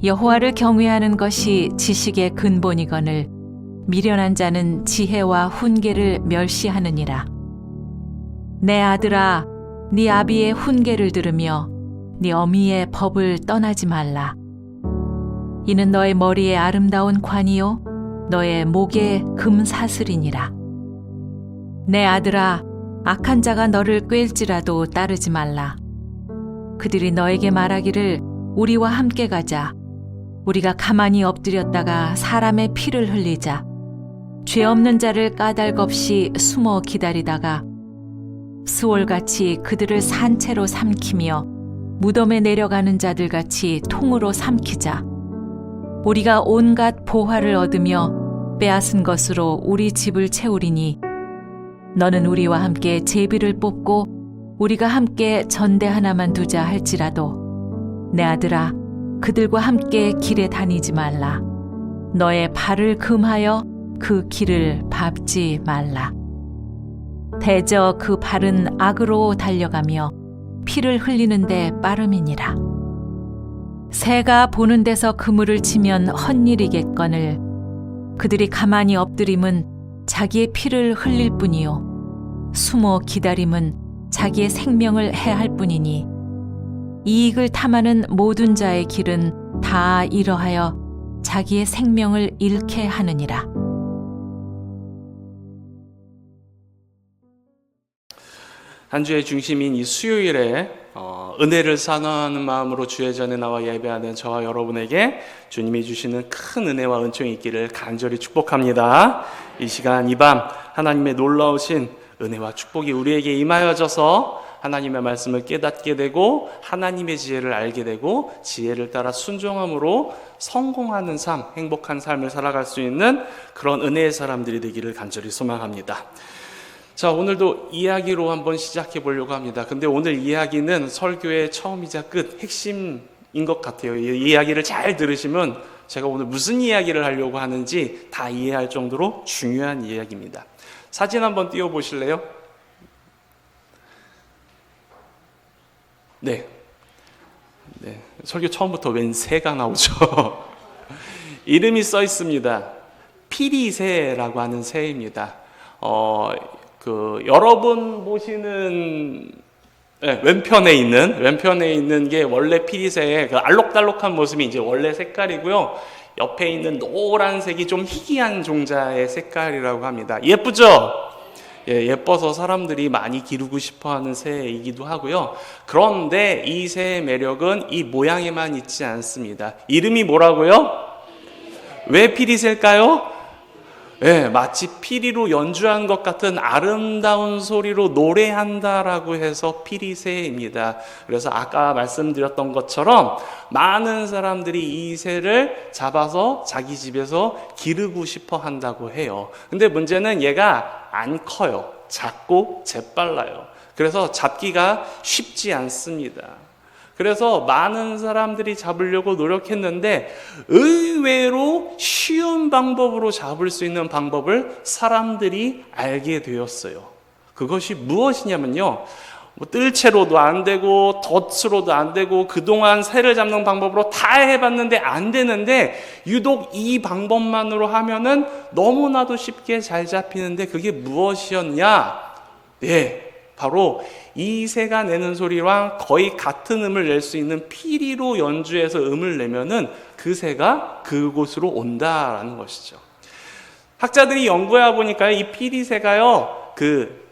여호와를 경외하는 것이 지식의 근본이거늘 미련한 자는 지혜와 훈계를 멸시하느니라. 내 아들아, 네 아비의 훈계를 들으며 네 어미의 법을 떠나지 말라. 이는 너의 머리에 아름다운 관이요 너의 목에 금사슬이니라. 내 아들아, 악한 자가 너를 꿰일지라도 따르지 말라. 그들이 너에게 말하기를 우리와 함께 가자. 우리가 가만히 엎드렸다가 사람의 피를 흘리자. 죄 없는 자를 까닭없이 숨어 기다리다가 스올같이 그들을 산채로 삼키며 무덤에 내려가는 자들같이 통으로 삼키자. 우리가 온갖 보화를 얻으며 빼앗은 것으로 우리 집을 채우리니 너는 우리와 함께 제비를 뽑고 우리가 함께 전대 하나만 두자 할지라도 내 아들아, 그들과 함께 길에 다니지 말라. 너의 발을 금하여 그 길을 밟지 말라. 대저 그 발은 악으로 달려가며 피를 흘리는데 빠름이니라. 새가 보는 데서 그물을 치면 헛일이겠거늘 그들이 가만히 엎드림은 자기의 피를 흘릴 뿐이요 숨어 기다림은 자기의 생명을 해할 뿐이니 이익을 탐하는 모든 자의 길은 다 이러하여 자기의 생명을 잃게 하느니라. 한 주의 중심인 이 수요일에 은혜를 선언하는 마음으로 주의 전에 나와 예배하는 저와 여러분에게 주님이 주시는 큰 은혜와 은총이 있기를 간절히 축복합니다. 이 시간 이 밤 하나님의 놀라우신 은혜와 축복이 우리에게 임하여져서 하나님의 말씀을 깨닫게 되고 하나님의 지혜를 알게 되고 지혜를 따라 순종함으로 성공하는 삶, 행복한 삶을 살아갈 수 있는 그런 은혜의 사람들이 되기를 간절히 소망합니다. 자, 오늘도 이야기로 한번 시작해 보려고 합니다. 근데 오늘 이야기는 설교의 처음이자 끝, 핵심인 것 같아요. 이 이야기를 잘 들으시면 제가 오늘 무슨 이야기를 하려고 하는지 다 이해할 정도로 중요한 이야기입니다. 사진 한번 띄워보실래요? 네. 설교 처음부터 웬 새가 나오죠. 이름이 써 있습니다. 피리새라고 하는 새입니다. 여러분 보시는 왼편에 있는 게 원래 피리새의 그 알록달록한 모습이 이제 원래 색깔이고요. 옆에 있는 노란색이 좀 희귀한 종자의 색깔이라고 합니다. 예쁘죠? 예뻐서 사람들이 많이 기르고 싶어하는 새이기도 하고요. 그런데 이 새의 매력은 이 모양에만 있지 않습니다. 이름이 뭐라고요? 왜 피리새일까요? 마치 피리로 연주한 것 같은 아름다운 소리로 노래한다라고 해서 피리새입니다. 그래서 아까 말씀드렸던 것처럼 많은 사람들이 이 새를 잡아서 자기 집에서 기르고 싶어 한다고 해요. 근데 문제는 얘가 안 커요. 작고 재빨라요. 그래서 잡기가 쉽지 않습니다. 그래서 많은 사람들이 잡으려고 노력했는데 의외로 쉬운 방법으로 잡을 수 있는 방법을 사람들이 알게 되었어요. 그것이 무엇이냐면요, 뜰채로도 안 되고 덫으로도 안 되고 그동안 새를 잡는 방법으로 다 해봤는데 안 되는데 유독 이 방법만으로 하면은 너무나도 쉽게 잘 잡히는데 그게 무엇이었냐? 바로 이 새가 내는 소리랑 거의 같은 음을 낼 수 있는 피리로 연주해서 음을 내면은 그 새가 그곳으로 온다라는 것이죠. 학자들이 연구해 보니까 이 피리새가요,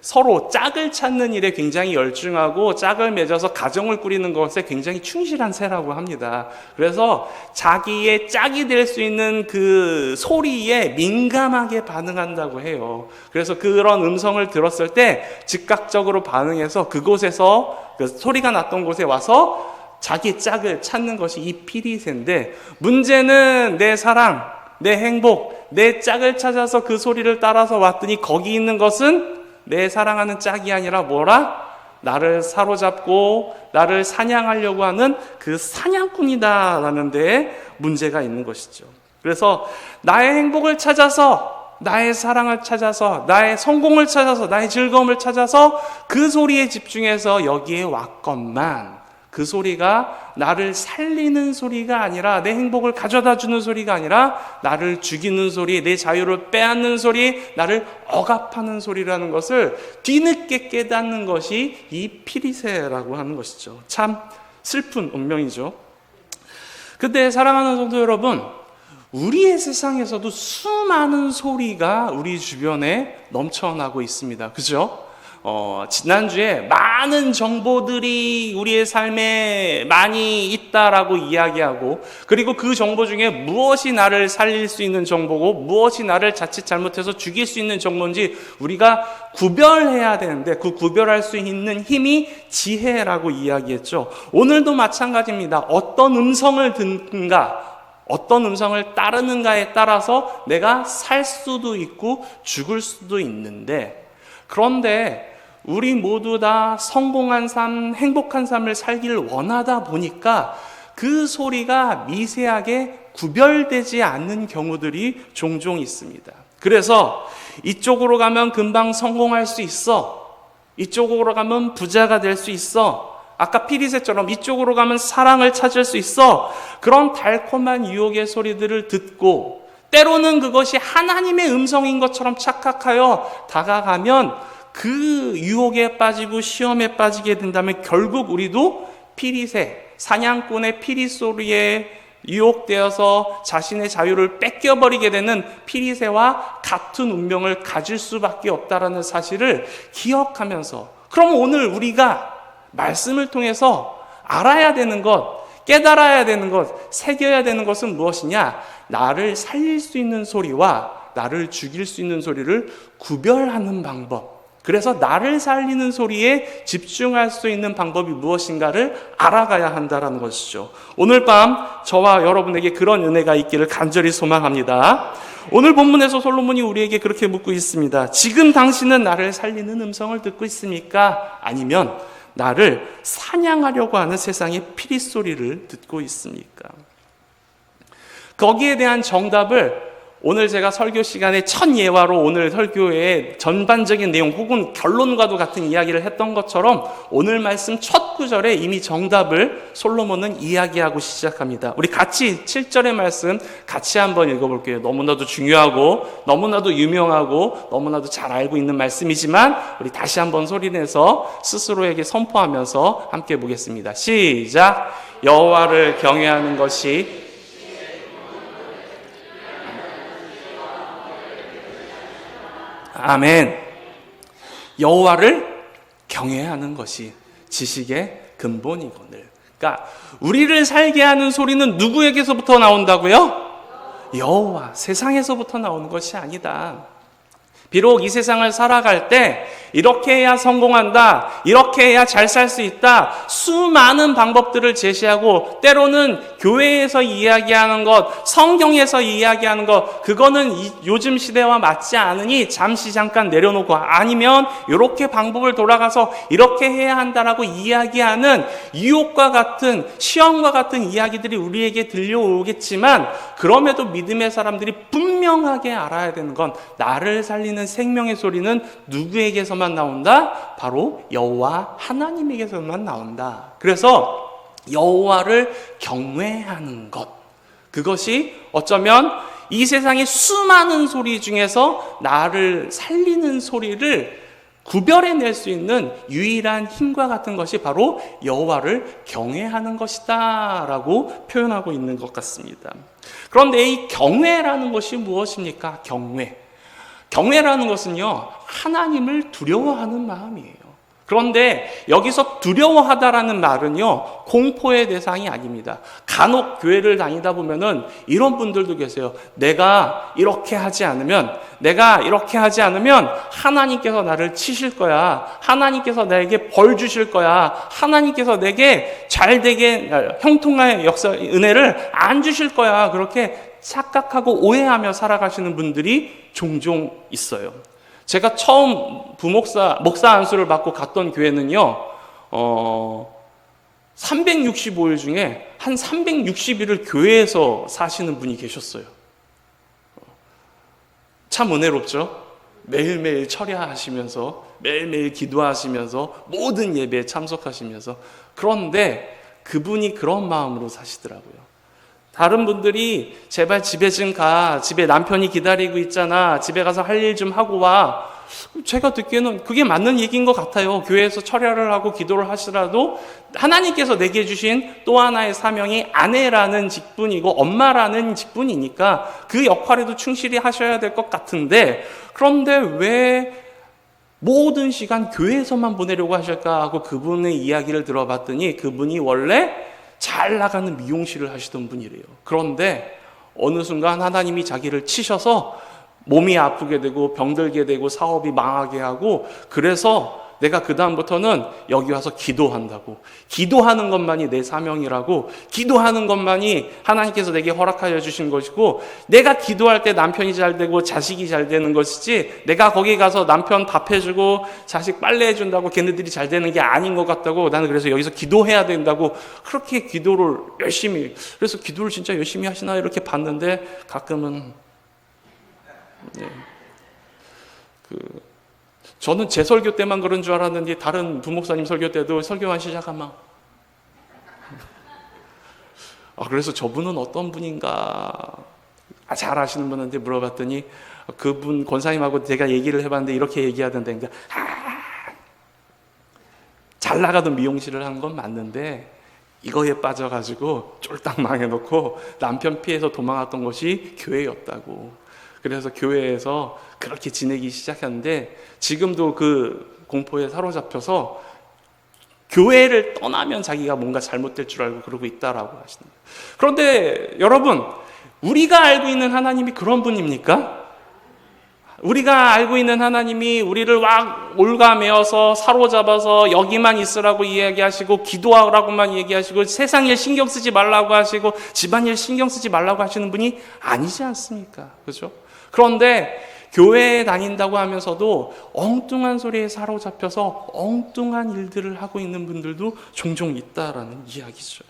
서로 짝을 찾는 일에 굉장히 열중하고 짝을 맺어서 가정을 꾸리는 것에 굉장히 충실한 새라고 합니다. 그래서 자기의 짝이 될 수 있는 그 소리에 민감하게 반응한다고 해요. 그래서 그런 음성을 들었을 때 즉각적으로 반응해서 그곳에서 그 소리가 났던 곳에 와서 자기 짝을 찾는 것이 이 피리새인데, 문제는 내 사랑, 내 행복, 내 짝을 찾아서 그 소리를 따라서 왔더니 거기 있는 것은 내 사랑하는 짝이 아니라 뭐라? 나를 사로잡고 나를 사냥하려고 하는 그 사냥꾼이다라는 데에 문제가 있는 것이죠. 그래서 나의 행복을 찾아서, 나의 사랑을 찾아서, 나의 성공을 찾아서, 나의 즐거움을 찾아서 그 소리에 집중해서 여기에 왔건만 그 그 소리가 나를 살리는 소리가 아니라, 내 행복을 가져다 주는 소리가 아니라 나를 죽이는 소리, 내 자유를 빼앗는 소리, 나를 억압하는 소리라는 것을 뒤늦게 깨닫는 것이 이 피리새라고 하는 것이죠. 참 슬픈 운명이죠. 근데 사랑하는 성도 여러분, 우리의 세상에서도 수많은 소리가 우리 주변에 넘쳐나고 있습니다. 그죠? 지난주에 많은 정보들이 우리의 삶에 많이 있다라고 이야기하고, 그리고 그 정보 중에 무엇이 나를 살릴 수 있는 정보고 무엇이 나를 자칫 잘못해서 죽일 수 있는 정보인지 우리가 구별해야 되는데, 그 구별할 수 있는 힘이 지혜라고 이야기했죠. 오늘도 마찬가지입니다. 어떤 음성을 듣는가, 어떤 음성을 따르는가에 따라서 내가 살 수도 있고 죽을 수도 있는데, 그런데 우리 모두 다 성공한 삶, 행복한 삶을 살기를 원하다 보니까 그 소리가 미세하게 구별되지 않는 경우들이 종종 있습니다. 그래서 이쪽으로 가면 금방 성공할 수 있어, 이쪽으로 가면 부자가 될 수 있어, 아까 피리새처럼 이쪽으로 가면 사랑을 찾을 수 있어, 그런 달콤한 유혹의 소리들을 듣고 때로는 그것이 하나님의 음성인 것처럼 착각하여 다가가면 그 유혹에 빠지고 시험에 빠지게 된다면 결국 우리도 피리새, 사냥꾼의 피리 소리에 유혹되어서 자신의 자유를 뺏겨버리게 되는 피리새와 같은 운명을 가질 수밖에 없다라는 사실을 기억하면서, 그럼 오늘 우리가 말씀을 통해서 알아야 되는 것, 깨달아야 되는 것, 새겨야 되는 것은 무엇이냐? 나를 살릴 수 있는 소리와 나를 죽일 수 있는 소리를 구별하는 방법, 그래서 나를 살리는 소리에 집중할 수 있는 방법이 무엇인가를 알아가야 한다는 것이죠. 오늘 밤 저와 여러분에게 그런 은혜가 있기를 간절히 소망합니다. 오늘 본문에서 솔로몬이 우리에게 그렇게 묻고 있습니다. 지금 당신은 나를 살리는 음성을 듣고 있습니까? 아니면 나를 사냥하려고 하는 세상의 피리 소리를 듣고 있습니까? 거기에 대한 정답을 오늘 제가 설교 시간에 첫 예화로 오늘 설교의 전반적인 내용 혹은 결론과도 같은 이야기를 했던 것처럼 오늘 말씀 첫 구절에 이미 정답을 솔로몬은 이야기하고 시작합니다. 우리 같이 7절의 말씀 같이 한번 읽어볼게요. 너무나도 중요하고 너무나도 유명하고 너무나도 잘 알고 있는 말씀이지만 우리 다시 한번 소리내서 스스로에게 선포하면서 함께 보겠습니다. 시작! 여호와를 경외하는 것이 아멘. 여호와를 경외하는 것이 지식의 근본이거늘. 그러니까 우리를 살게 하는 소리는 누구에게서부터 나온다고요? 여호와, 세상에서부터 나오는 것이 아니다. 비록 이 세상을 살아갈 때 이렇게 해야 성공한다, 이렇게 해야 잘 살 수 있다, 수많은 방법들을 제시하고 때로는 교회에서 이야기하는 것, 성경에서 이야기하는 것, 그거는 요즘 시대와 맞지 않으니 잠시 잠깐 내려놓고, 아니면 이렇게 방법을 돌아가서 이렇게 해야 한다라고 이야기하는 유혹과 같은, 시험과 같은 이야기들이 우리에게 들려오겠지만, 그럼에도 믿음의 사람들이 분명하게 알아야 되는 건 나를 살리는 생명의 소리는 누구에게서만 나온다? 바로 여호와 하나님에게서만 나온다. 그래서 여호와를 경외하는 것, 그것이 어쩌면 이 세상의 수많은 소리 중에서 나를 살리는 소리를 구별해낼 수 있는 유일한 힘과 같은 것이 바로 여호와를 경외하는 것이다 라고 표현하고 있는 것 같습니다. 그런데 이 경외라는 것이 무엇입니까? 경외라는 것은요, 하나님을 두려워하는 마음이에요. 그런데 여기서 두려워하다라는 말은요, 공포의 대상이 아닙니다. 간혹 교회를 다니다 보면은 이런 분들도 계세요. 내가 이렇게 하지 않으면 하나님께서 나를 치실 거야. 하나님께서 나에게 벌 주실 거야. 하나님께서 내게 잘 되게 형통한 역사, 은혜를 안 주실 거야. 그렇게 착각하고 오해하며 살아가시는 분들이 종종 있어요. 제가 처음 목사 안수를 받고 갔던 교회는요, 365일 중에 한 360일을 교회에서 사시는 분이 계셨어요. 참 은혜롭죠? 매일매일 철야하시면서, 매일매일 기도하시면서, 모든 예배에 참석하시면서. 그런데 그분이 그런 마음으로 사시더라고요. 다른 분들이 제발 집에 좀 가. 집에 남편이 기다리고 있잖아. 집에 가서 할 일 좀 하고 와. 제가 듣기에는 그게 맞는 얘기인 것 같아요. 교회에서 철야를 하고 기도를 하시더라도 하나님께서 내게 주신 또 하나의 사명이 아내라는 직분이고 엄마라는 직분이니까 그 역할에도 충실히 하셔야 될 것 같은데, 그런데 왜 모든 시간 교회에서만 보내려고 하실까 하고 그분의 이야기를 들어봤더니 그분이 원래 잘 나가는 미용실을 하시던 분이래요. 그런데 어느 순간 하나님이 자기를 치셔서 몸이 아프게 되고 병들게 되고 사업이 망하게 하고, 그래서 내가 그다음부터는 여기 와서 기도한다고, 기도하는 것만이 내 사명이라고, 기도하는 것만이 하나님께서 내게 허락하여 주신 것이고, 내가 기도할 때 남편이 잘 되고 자식이 잘 되는 것이지 내가 거기 가서 남편 밥 해주고 자식 빨래 해준다고 걔네들이 잘 되는 게 아닌 것 같다고, 나는 그래서 여기서 기도해야 된다고 그렇게 기도를 열심히, 그래서 기도를 진짜 열심히 하시나 이렇게 봤는데 가끔은 저는 제 설교 때만 그런 줄 알았는데 다른 부목사님 설교 때도 설교만 시작하면 그래서 저분은 어떤 분인가 잘 아시는 분한테 물어봤더니 그분 권사님하고 제가 얘기를 해봤는데 이렇게 얘기하던데, 그러니까 잘 나가던 미용실을 한 건 맞는데 이거에 빠져가지고 쫄딱 망해놓고 남편 피해서 도망갔던 것이 교회였다고. 그래서 교회에서 그렇게 지내기 시작했는데 지금도 그 공포에 사로잡혀서 교회를 떠나면 자기가 뭔가 잘못될 줄 알고 그러고 있다라고 하시는 거예요. 그런데 여러분, 우리가 알고 있는 하나님이 그런 분입니까? 우리가 알고 있는 하나님이 우리를 막 올가매어서 사로잡아서 여기만 있으라고 이야기하시고 기도하라고만 얘기하시고 세상 일 신경 쓰지 말라고 하시고 집안일 신경 쓰지 말라고 하시는 분이 아니지 않습니까? 그렇죠? 그런데 교회에 다닌다고 하면서도 엉뚱한 소리에 사로잡혀서 엉뚱한 일들을 하고 있는 분들도 종종 있다라는 이야기죠.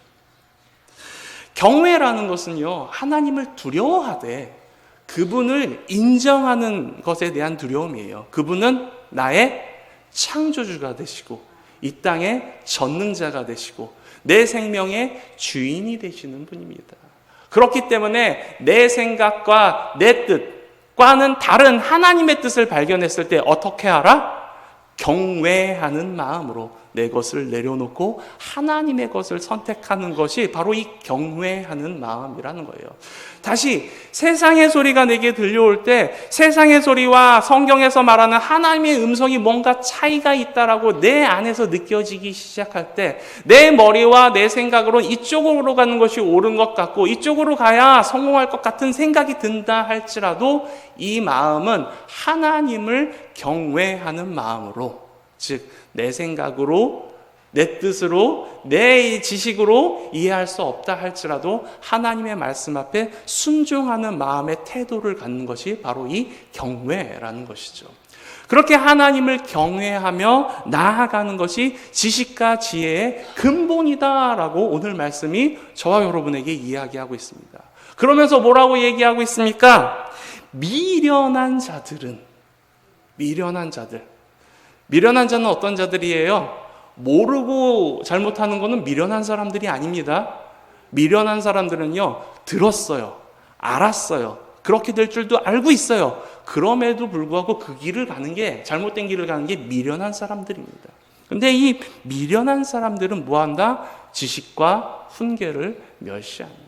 경외라는 것은요, 하나님을 두려워하되 그분을 인정하는 것에 대한 두려움이에요. 그분은 나의 창조주가 되시고 이 땅의 전능자가 되시고 내 생명의 주인이 되시는 분입니다. 그렇기 때문에 내 생각과 내 뜻과는 다른 하나님의 뜻을 발견했을 때 어떻게 하라? 경외하는 마음으로 내 것을 내려놓고 하나님의 것을 선택하는 것이 바로 이 경외하는 마음이라는 거예요. 다시 세상의 소리가 내게 들려올 때 세상의 소리와 성경에서 말하는 하나님의 음성이 뭔가 차이가 있다라고 내 안에서 느껴지기 시작할 때 내 머리와 내 생각으로 이쪽으로 가는 것이 옳은 것 같고 이쪽으로 가야 성공할 것 같은 생각이 든다 할지라도 이 마음은 하나님을 경외하는 마음으로, 즉 내 생각으로 내 뜻으로 내 지식으로 이해할 수 없다 할지라도 하나님의 말씀 앞에 순종하는 마음의 태도를 갖는 것이 바로 이 경외라는 것이죠. 그렇게 하나님을 경외하며 나아가는 것이 지식과 지혜의 근본이다라고 오늘 말씀이 저와 여러분에게 이야기하고 있습니다. 그러면서 뭐라고 얘기하고 있습니까? 미련한 자들은, 미련한 자는 어떤 자들이에요? 모르고 잘못하는 것은 미련한 사람들이 아닙니다. 미련한 사람들은요, 들었어요, 알았어요, 그렇게 될 줄도 알고 있어요. 그럼에도 불구하고 그 길을 가는 게, 잘못된 길을 가는 게 미련한 사람들입니다. 근데 이 미련한 사람들은 뭐한다? 지식과 훈계를 멸시합니다.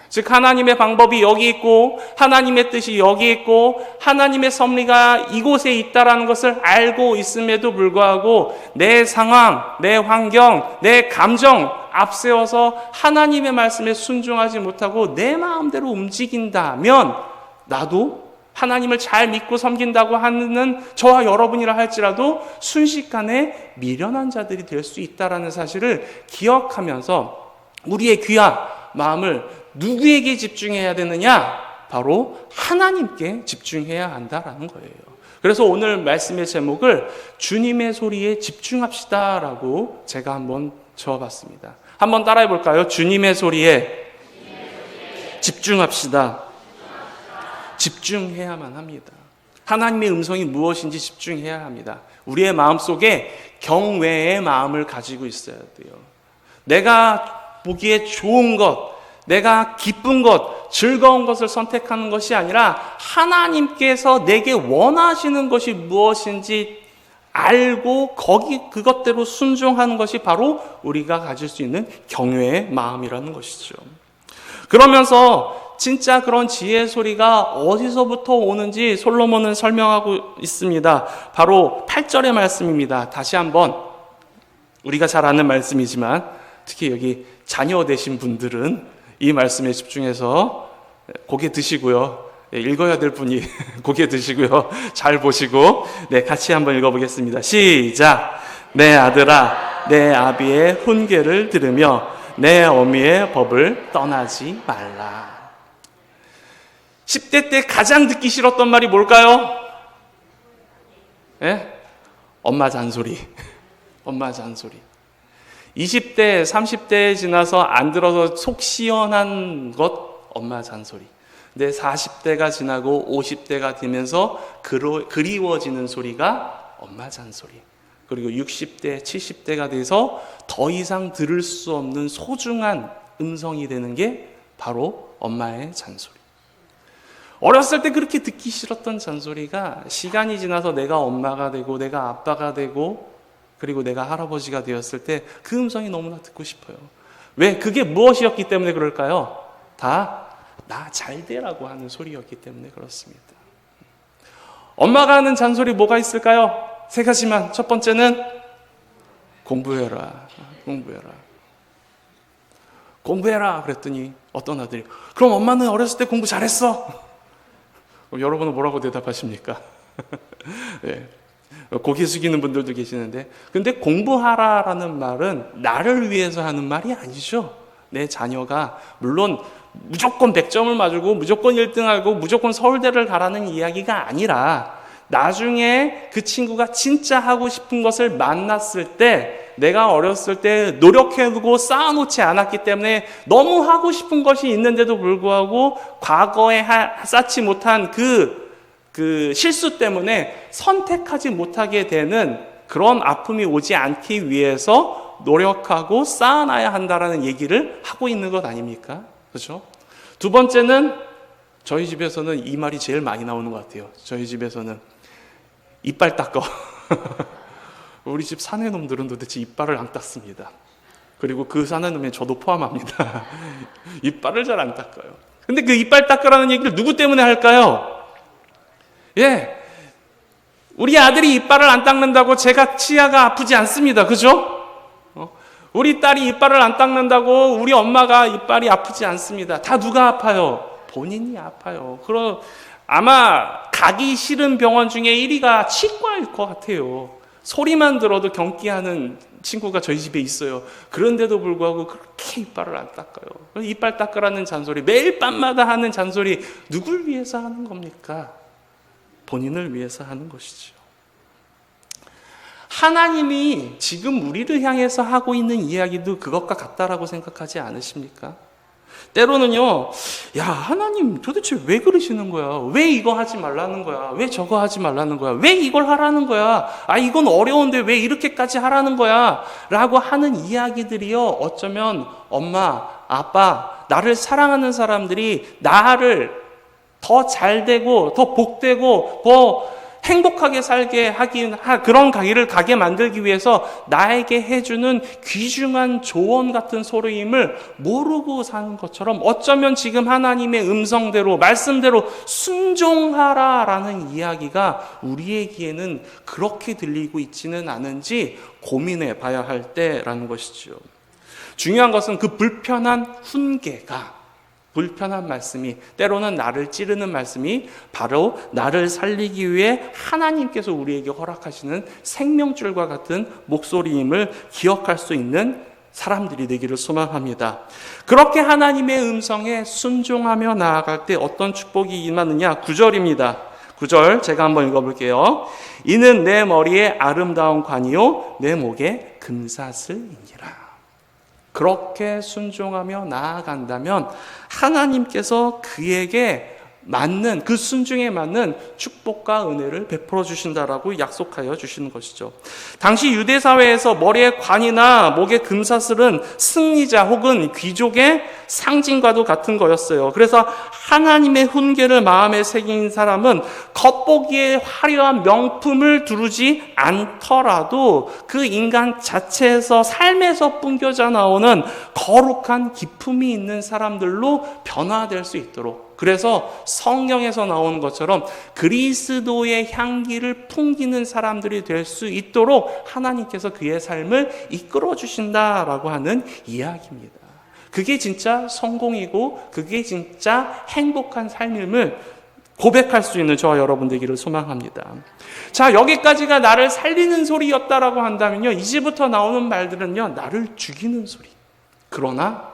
즉 하나님의 방법이 여기 있고 하나님의 뜻이 여기 있고 하나님의 섭리가 이곳에 있다라는 것을 알고 있음에도 불구하고 내 상황, 내 환경, 내 감정 앞세워서 하나님의 말씀에 순종하지 못하고 내 마음대로 움직인다면 나도 하나님을 잘 믿고 섬긴다고 하는 저와 여러분이라 할지라도 순식간에 미련한 자들이 될 수 있다는 사실을 기억하면서 우리의 귀와 마음을 누구에게 집중해야 되느냐? 바로 하나님께 집중해야 한다라는 거예요. 그래서 오늘 말씀의 제목을 주님의 소리에 집중합시다라고 제가 한번 적어봤습니다. 한번 따라해 볼까요? 주님의 소리에 집중합시다. 집중해야만 합니다. 하나님의 음성이 무엇인지 집중해야 합니다. 우리의 마음속에 경외의 마음을 가지고 있어야 돼요. 내가 보기에 좋은 것, 내가 기쁜 것, 즐거운 것을 선택하는 것이 아니라 하나님께서 내게 원하시는 것이 무엇인지 알고 그것대로 순종하는 것이 바로 우리가 가질 수 있는 경외의 마음이라는 것이죠. 그러면서 진짜 그런 지혜의 소리가 어디서부터 오는지 솔로몬은 설명하고 있습니다. 바로 8절의 말씀입니다. 다시 한번 우리가 잘 아는 말씀이지만 특히 여기 자녀 되신 분들은 이 말씀에 집중해서 고개 드시고요. 읽어야 될 분이 고개 드시고요. 잘 보시고 같이 한번 읽어보겠습니다. 시작! 내 아들아, 내 아비의 훈계를 들으며 내 어미의 법을 떠나지 말라. 10대 때 가장 듣기 싫었던 말이 뭘까요? 예? 엄마 잔소리. 엄마 잔소리. 20대, 30대에 지나서 안 들어서 속 시원한 것, 엄마 잔소리. 근데 40대가 지나고 50대가 되면서 그리워지는 소리가 엄마 잔소리. 그리고 60대, 70대가 돼서 더 이상 들을 수 없는 소중한 음성이 되는 게 바로 엄마의 잔소리. 어렸을 때 그렇게 듣기 싫었던 잔소리가 시간이 지나서 내가 엄마가 되고 내가 아빠가 되고 그리고 내가 할아버지가 되었을 때 그 음성이 너무나 듣고 싶어요. 왜? 그게 무엇이었기 때문에 그럴까요? 다 나 잘 되라고 하는 소리였기 때문에 그렇습니다. 엄마가 하는 잔소리 뭐가 있을까요? 3가지만. 첫 번째는 공부해라. 공부해라. 공부해라 그랬더니 어떤 아들이 그럼 엄마는 어렸을 때 공부 잘했어? 그럼 여러분은 뭐라고 대답하십니까? 네. 고개 숙이는 분들도 계시는데 근데 공부하라라는 말은 나를 위해서 하는 말이 아니죠. 내 자녀가 물론 무조건 100점을 맞고 무조건 1등하고 무조건 서울대를 가라는 이야기가 아니라 나중에 그 친구가 진짜 하고 싶은 것을 만났을 때 내가 어렸을 때 노력해두고 쌓아놓지 않았기 때문에 너무 하고 싶은 것이 있는데도 불구하고 과거에 쌓지 못한 그 실수 때문에 선택하지 못하게 되는 그런 아픔이 오지 않기 위해서 노력하고 쌓아놔야 한다라는 얘기를 하고 있는 것 아닙니까? 그렇죠? 두 번째는 저희 집에서는 이 말이 제일 많이 나오는 것 같아요. 저희 집에서는 이빨 닦어. 우리 집 사내놈들은 도대체 이빨을 안 닦습니다. 그리고 그 사내놈에 저도 포함합니다. 이빨을 잘 안 닦아요. 근데 그 이빨 닦으라는 얘기를 누구 때문에 할까요? 예, 우리 아들이 이빨을 안 닦는다고 제가 치아가 아프지 않습니다. 그죠? 우리 딸이 이빨을 안 닦는다고 우리 엄마가 이빨이 아프지 않습니다. 다 누가 아파요? 본인이 아파요. 그럼 아마 가기 싫은 병원 중에 1위가 치과일 것 같아요. 소리만 들어도 경기하는 친구가 저희 집에 있어요. 그런데도 불구하고 그렇게 이빨을 안 닦아요. 이빨 닦으라는 잔소리, 매일 밤마다 하는 잔소리, 누굴 위해서 하는 겁니까? 본인을 위해서 하는 것이죠. 하나님이 지금 우리를 향해서 하고 있는 이야기도 그것과 같다라고 생각하지 않으십니까? 때로는요, 야, 하나님 도대체 왜 그러시는 거야? 왜 이거 하지 말라는 거야? 왜 저거 하지 말라는 거야? 왜 이걸 하라는 거야? 아, 이건 어려운데 왜 이렇게까지 하라는 거야? 라고 하는 이야기들이요, 어쩌면 엄마, 아빠, 나를 사랑하는 사람들이 나를 더 잘되고, 더 복되고, 더 행복하게 살게 그런 길을 가게 만들기 위해서 나에게 해주는 귀중한 조언 같은 소리임을 모르고 사는 것처럼 어쩌면 지금 하나님의 음성대로, 말씀대로 순종하라라는 이야기가 우리에게는 그렇게 들리고 있지는 않은지 고민해 봐야 할 때라는 것이죠. 중요한 것은 그 불편한 훈계가, 불편한 말씀이, 때로는 나를 찌르는 말씀이 바로 나를 살리기 위해 하나님께서 우리에게 허락하시는 생명줄과 같은 목소리임을 기억할 수 있는 사람들이 되기를 소망합니다. 그렇게 하나님의 음성에 순종하며 나아갈 때 어떤 축복이 임하느냐? 9절입니다. 9절 제가 한번 읽어볼게요. 이는 내 머리에 아름다운 관이요 내 목에 금사슬이니라. 그렇게 순종하며 나아간다면 하나님께서 그에게 맞는, 그 순종에 맞는 축복과 은혜를 베풀어 주신다라고 약속하여 주시는 것이죠. 당시 유대 사회에서 머리에 관이나 목에 금사슬은 승리자 혹은 귀족의 상징과도 같은 거였어요. 그래서 하나님의 훈계를 마음에 새긴 사람은 겉보기에 화려한 명품을 두르지 않더라도 그 인간 자체에서, 삶에서 뿜겨져 나오는 거룩한 기품이 있는 사람들로 변화될 수 있도록, 그래서 성경에서 나오는 것처럼 그리스도의 향기를 풍기는 사람들이 될 수 있도록 하나님께서 그의 삶을 이끌어 주신다라고 하는 이야기입니다. 그게 진짜 성공이고 그게 진짜 행복한 삶임을 고백할 수 있는 저와 여러분 되기를 소망합니다. 자, 여기까지가 나를 살리는 소리였다라고 한다면요, 이제부터 나오는 말들은요, 나를 죽이는 소리. 그러나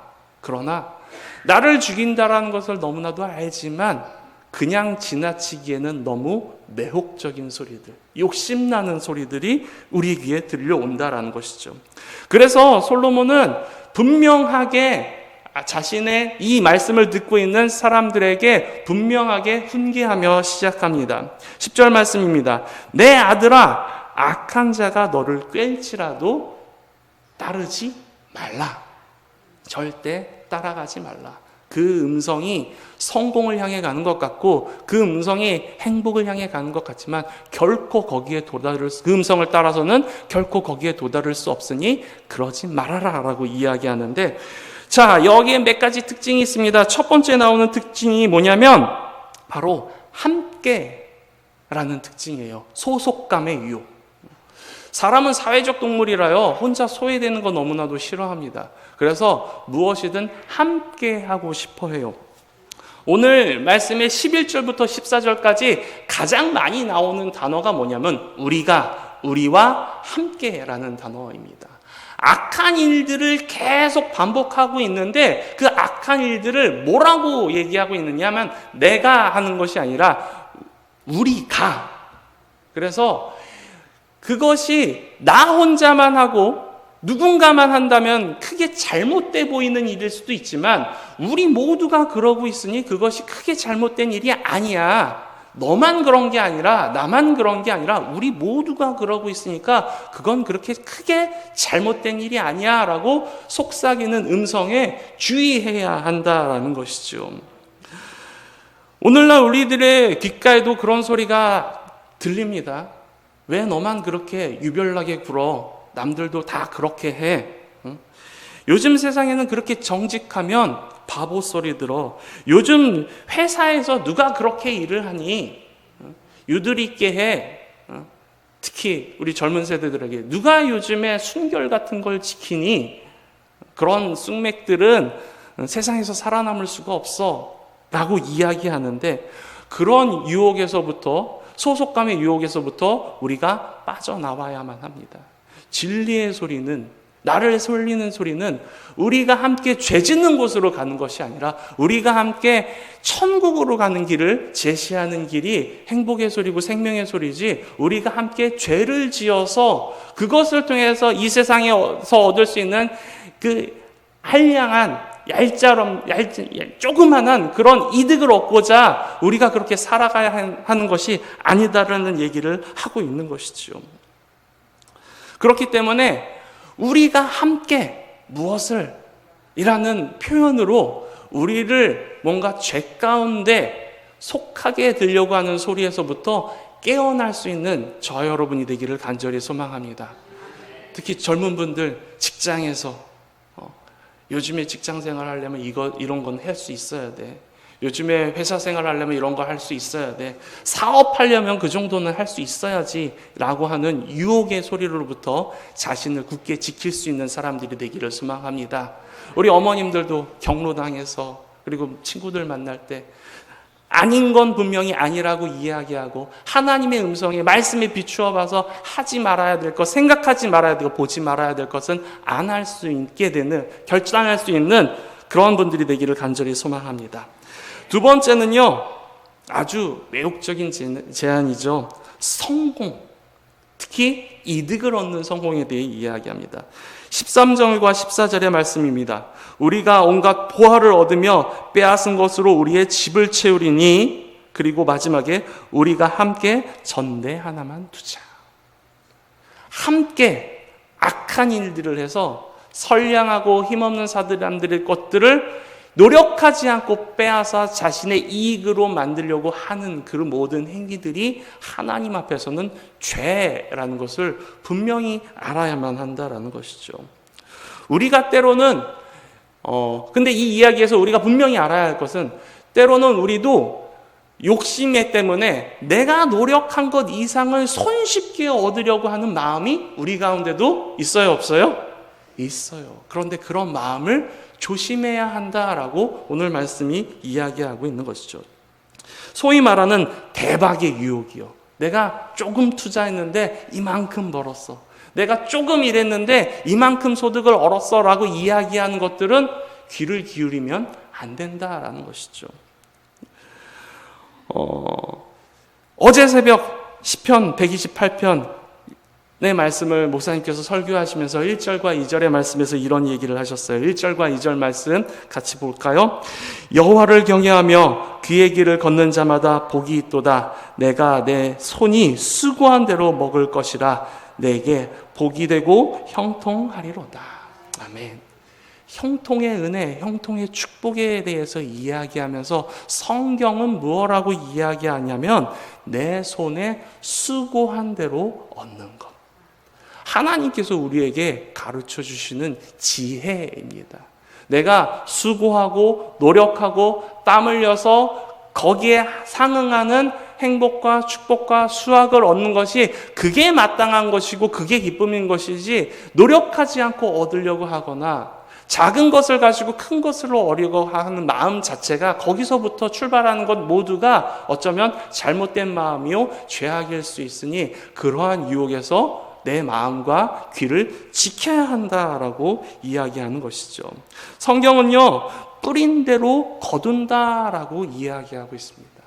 나를 죽인다라는 것을 너무나도 알지만 그냥 지나치기에는 너무 매혹적인 소리들, 욕심나는 소리들이 우리 귀에 들려온다라는 것이죠. 그래서 솔로몬은 분명하게 자신의 이 말씀을 듣고 있는 사람들에게 분명하게 훈계하며 시작합니다. 10절 말씀입니다. 내 아들아, 악한 자가 너를 꿰일지라도 따르지 말라. 절대 따라가지 말라. 그 음성이 성공을 향해 가는 것 같고 그 음성이 행복을 향해 가는 것 같지만 결코 거기에 그 음성을 따라서는 결코 거기에 도달할 수 없으니 그러지 말아라 라고 이야기하는데, 자, 여기에 몇 가지 특징이 있습니다. 첫 번째 나오는 특징이 뭐냐면 바로 함께라는 특징이에요. 소속감의 유혹. 사람은 사회적 동물이라요, 혼자 소외되는 거 너무나도 싫어합니다. 그래서 무엇이든 함께 하고 싶어 해요. 오늘 말씀의 11절부터 14절까지 가장 많이 나오는 단어가 뭐냐면 우리와 함께라는 단어입니다. 악한 일들을 계속 반복하고 있는데 그 악한 일들을 뭐라고 얘기하고 있느냐면 내가 하는 것이 아니라 우리가. 그래서 그것이 나 혼자만 하고 누군가만 한다면 크게 잘못돼 보이는 일일 수도 있지만 우리 모두가 그러고 있으니 그것이 크게 잘못된 일이 아니야. 너만 그런 게 아니라 나만 그런 게 아니라 우리 모두가 그러고 있으니까 그건 그렇게 크게 잘못된 일이 아니야 라고 속삭이는 음성에 주의해야 한다라는 것이죠. 오늘날 우리들의 귓가에도 그런 소리가 들립니다. 왜 너만 그렇게 유별나게 굴어? 남들도 다 그렇게 해. 요즘 세상에는 그렇게 정직하면 바보 소리 들어. 요즘 회사에서 누가 그렇게 일을 하니? 유들 있게 해. 특히 우리 젊은 세대들에게 누가 요즘에 순결 같은 걸 지키니? 그런 쑥맥들은 세상에서 살아남을 수가 없어 라고 이야기하는데, 그런 유혹에서부터, 소속감의 유혹에서부터 우리가 빠져나와야만 합니다. 진리의 소리는, 나를 설리는 소리는 우리가 함께 죄 짓는 곳으로 가는 것이 아니라 우리가 함께 천국으로 가는 길을 제시하는 길이 행복의 소리고 생명의 소리지, 우리가 함께 죄를 지어서 그것을 통해서 이 세상에서 얻을 수 있는 그 한량한 조그만한 그런 이득을 얻고자 우리가 그렇게 살아가야 하는 것이 아니다라는 얘기를 하고 있는 것이죠. 그렇기 때문에 우리가 함께 무엇을 이라는 표현으로 우리를 뭔가 죄 가운데 속하게 들려고 하는 소리에서부터 깨어날 수 있는 저 여러분이 되기를 간절히 소망합니다. 특히 젊은 분들 직장에서 요즘에 직장 생활 하려면 이런 건 할 수 있어야 돼. 요즘에 회사 생활 하려면 이런 거 할 수 있어야 돼. 사업하려면 그 정도는 할 수 있어야지 라고 하는 유혹의 소리로부터 자신을 굳게 지킬 수 있는 사람들이 되기를 소망합니다. 우리 어머님들도 경로당에서 그리고 친구들 만날 때 아닌 건 분명히 아니라고 이야기하고 하나님의 음성에 말씀에 비추어 봐서 하지 말아야 될 것, 생각하지 말아야 될 것, 보지 말아야 될 것은 안 할 수 있게 되는, 결단할 수 있는 그런 분들이 되기를 간절히 소망합니다. 두 번째는요, 아주 매혹적인 제안이죠. 성공, 특히 이득을 얻는 성공에 대해 이야기합니다. 13절과 14절의 말씀입니다. 우리가 온갖 보화를 얻으며 빼앗은 것으로 우리의 집을 채우리니, 그리고 마지막에 우리가 함께 전대 하나만 두자. 함께 악한 일들을 해서 선량하고 힘없는 사람들의 것들을 노력하지 않고 빼앗아 자신의 이익으로 만들려고 하는 그 모든 행위들이 하나님 앞에서는 죄라는 것을 분명히 알아야만 한다라는 것이죠. 우리가 때로는 근데 이 이야기에서 우리가 분명히 알아야 할 것은, 때로는 우리도 욕심에 때문에 내가 노력한 것 이상을 손쉽게 얻으려고 하는 마음이 우리 가운데도 있어요, 없어요? 있어요. 그런데 그런 마음을 조심해야 한다라고 오늘 말씀이 이야기하고 있는 것이죠. 소위 말하는 대박의 유혹이요. 내가 조금 투자했는데 이만큼 벌었어. 내가 조금 일했는데 이만큼 소득을 얻었어 라고 이야기하는 것들은 귀를 기울이면 안 된다라는 것이죠. 어제 새벽 시편 128편 내 말씀을 목사님께서 설교하시면서 1절과 2절의 말씀에서 이런 얘기를 하셨어요. 1절과 2절 말씀 같이 볼까요? 여호와를 경외하며 그의 길을 걷는 자마다 복이 있도다. 내가 내 손이 수고한 대로 먹을 것이라. 내게 복이 되고 형통하리로다. 아멘. 형통의 은혜, 형통의 축복에 대해서 이야기하면서 성경은 무엇라고 이야기하냐면 내 손에 수고한 대로 얻는 것. 하나님께서 우리에게 가르쳐 주시는 지혜입니다. 내가 수고하고 노력하고 땀 흘려서 거기에 상응하는 행복과 축복과 수확을 얻는 것이 그게 마땅한 것이고 그게 기쁨인 것이지, 노력하지 않고 얻으려고 하거나 작은 것을 가지고 큰 것으로 얻으려고 하는 마음 자체가, 거기서부터 출발하는 것 모두가 어쩌면 잘못된 마음이요 죄악일 수 있으니 그러한 유혹에서 내 마음과 귀를 지켜야 한다라고 이야기하는 것이죠. 성경은요, 뿌린 대로 거둔다라고 이야기하고 있습니다.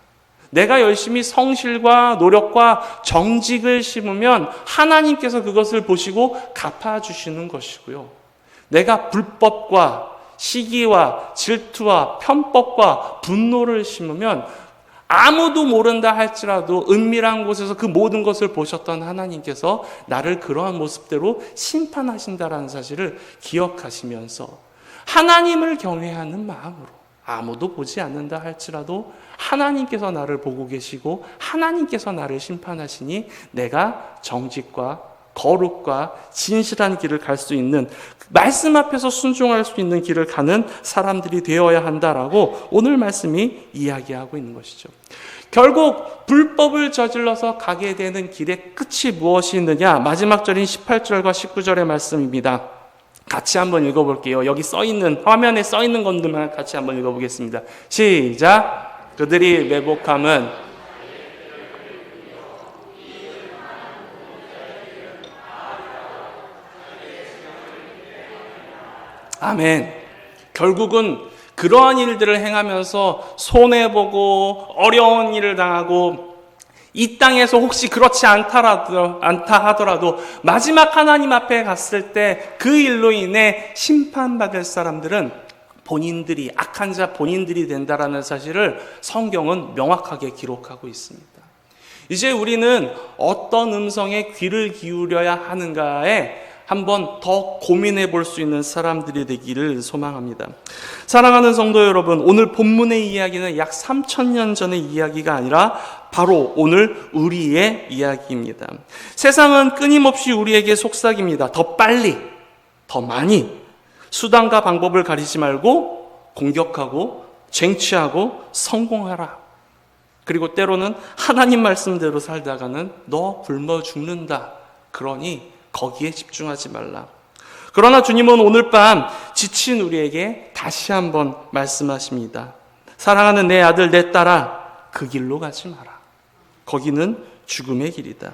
내가 열심히 성실과 노력과 정직을 심으면 하나님께서 그것을 보시고 갚아주시는 것이고요. 내가 불법과 시기와 질투와 편법과 분노를 심으면 아무도 모른다 할지라도 은밀한 곳에서 그 모든 것을 보셨던 하나님께서 나를 그러한 모습대로 심판하신다라는 사실을 기억하시면서 하나님을 경외하는 마음으로, 아무도 보지 않는다 할지라도 하나님께서 나를 보고 계시고 하나님께서 나를 심판하시니 내가 정직과 거룩과 진실한 길을 갈 수 있는, 말씀 앞에서 순종할 수 있는 길을 가는 사람들이 되어야 한다라고 오늘 말씀이 이야기하고 있는 것이죠. 결국 불법을 저질러서 가게 되는 길의 끝이 무엇이 있느냐? 마지막 절인 18절과 19절의 말씀입니다. 같이 한번 읽어볼게요. 여기 써있는, 화면에 써있는 것들만 같이 한번 읽어보겠습니다. 시작! 그들이 매복함은 아멘. 결국은 그러한 일들을 행하면서 손해보고 어려운 일을 당하고 이 땅에서 혹시 그렇지 않다 하더라도 마지막 하나님 앞에 갔을 때 그 일로 인해 심판받을 사람들은 본인들이, 악한 자 본인들이 된다라는 사실을 성경은 명확하게 기록하고 있습니다. 이제 우리는 어떤 음성에 귀를 기울여야 하는가에 한번 더 고민해 볼 수 있는 사람들이 되기를 소망합니다. 사랑하는 성도 여러분, 오늘 본문의 이야기는 약 3000년 전의 이야기가 아니라 바로 오늘 우리의 이야기입니다. 세상은 끊임없이 우리에게 속삭입니다. 더 빨리, 더 많이, 수단과 방법을 가리지 말고 공격하고 쟁취하고 성공하라. 그리고 때로는 하나님 말씀대로 살다가는 너 굶어 죽는다. 그러니 거기에 집중하지 말라. 그러나 주님은 오늘 밤 지친 우리에게 다시 한번 말씀하십니다. 사랑하는 내 아들 내 딸아, 그 길로 가지 마라. 거기는 죽음의 길이다.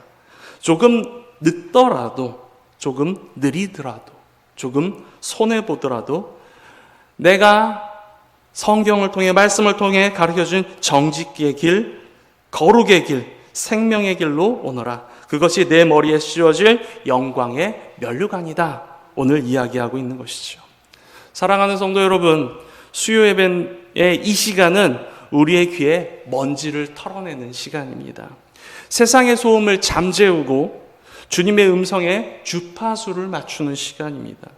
조금 늦더라도, 조금 느리더라도, 조금 손해보더라도 내가 성경을 통해, 말씀을 통해 가르쳐준 정직의 길, 거룩의 길, 생명의 길로 오너라. 그것이 내 머리에 씌워질 영광의 면류관이다 오늘 이야기하고 있는 것이죠. 사랑하는 성도 여러분, 수요 예배의 이 시간은 우리의 귀에 먼지를 털어내는 시간입니다. 세상의 소음을 잠재우고 주님의 음성에 주파수를 맞추는 시간입니다.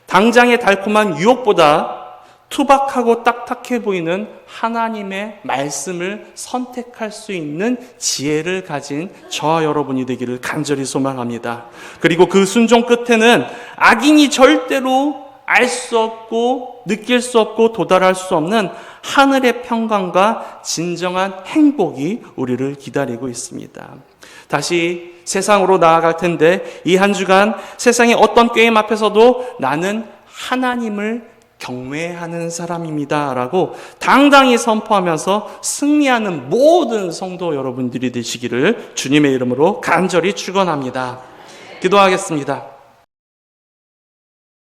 당장의 달콤한 유혹보다 투박하고 딱딱해 보이는 하나님의 말씀을 선택할 수 있는 지혜를 가진 저와 여러분이 되기를 간절히 소망합니다. 그리고 그 순종 끝에는 악인이 절대로 알 수 없고 느낄 수 없고 도달할 수 없는 하늘의 평강과 진정한 행복이 우리를 기다리고 있습니다. 다시 세상으로 나아갈 텐데 이 한 주간 세상의 어떤 게임 앞에서도 나는 하나님을 경외하는 사람입니다 라고 당당히 선포하면서 승리하는 모든 성도 여러분들이 되시기를 주님의 이름으로 간절히 축원합니다. 기도하겠습니다.